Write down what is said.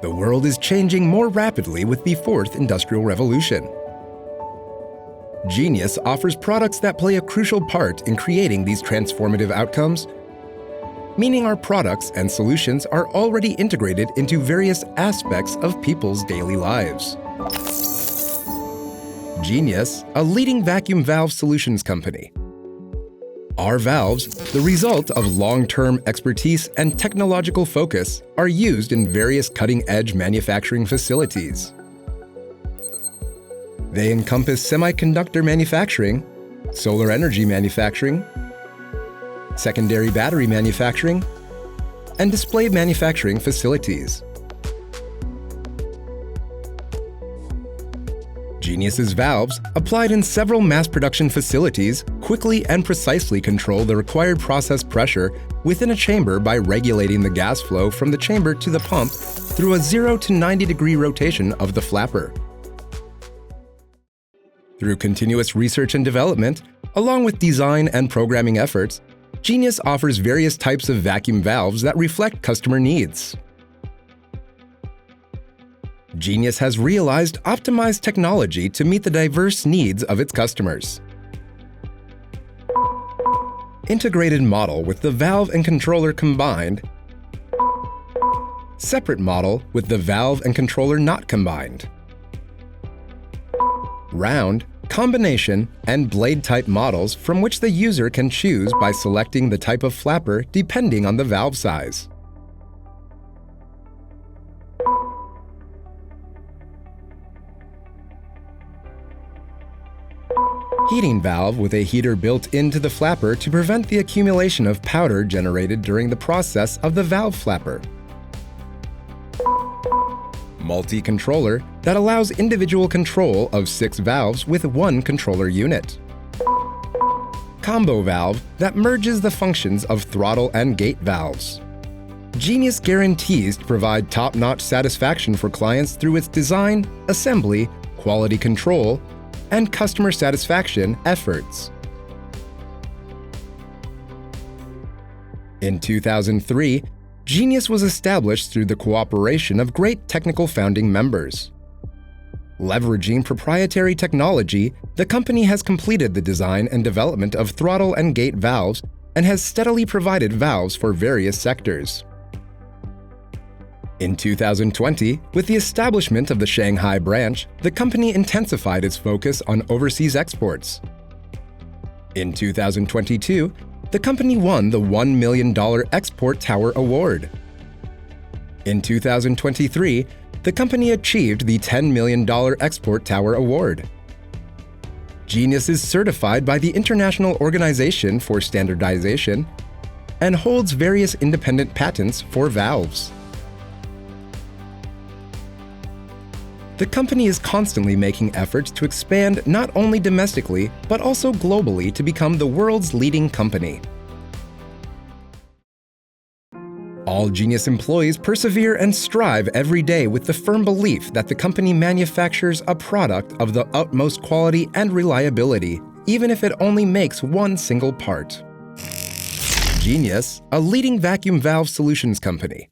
The world is changing more rapidly with the fourth industrial revolution. Genius offers products that play a crucial part in creating these transformative outcomes, meaning our products and solutions are already integrated into various aspects of people's daily lives. Genius, a leading vacuum valve solutions company. Our valves, the result of long-term expertise and technological focus, are used in various cutting-edge manufacturing facilities. They encompass semiconductor manufacturing, solar energy manufacturing, secondary battery manufacturing, and display manufacturing facilities. Genius's valves, applied in several mass production facilities, quickly and precisely control the required process pressure within a chamber by regulating the gas flow from the chamber to the pump through a 0 to 90-degree rotation of the flapper. Through continuous research and development, along with design and programming efforts, Genius offers various types of vacuum valves that reflect customer needs. Genius has realized optimized technology to meet the diverse needs of its customers. Integrated model with the valve and controller combined. Separate model with the valve and controller not combined. Round, combination, and blade type models from which the user can choose by selecting the type of flapper depending on the valve size. Heating valve with a heater built into the flapper to prevent the accumulation of powder generated during the process of the valve flapper. Multi-controller that allows individual control of 6 valves with one controller unit. Combo valve that merges the functions of throttle and gate valves. Genius guarantees to provide top-notch satisfaction for clients through its design, assembly, quality control, and customer satisfaction efforts. In 2003, Genius was established through the cooperation of great technical founding members. Leveraging proprietary technology, the company has completed the design and development of throttle and gate valves and has steadily provided valves for various sectors. In 2020, with the establishment of the Shanghai branch, the company intensified its focus on overseas exports. In 2022, the company won the $1 million Export Tower Award. In 2023, the company achieved the $10 million Export Tower Award. Genius is certified by the International Organization for Standardization and holds various independent patents for valves. The company is constantly making efforts to expand not only domestically, but also globally to become the world's leading company. All Genius employees persevere and strive every day with the firm belief that the company manufactures a product of the utmost quality and reliability, even if it only makes one single part. Genius, a leading vacuum valve solutions company.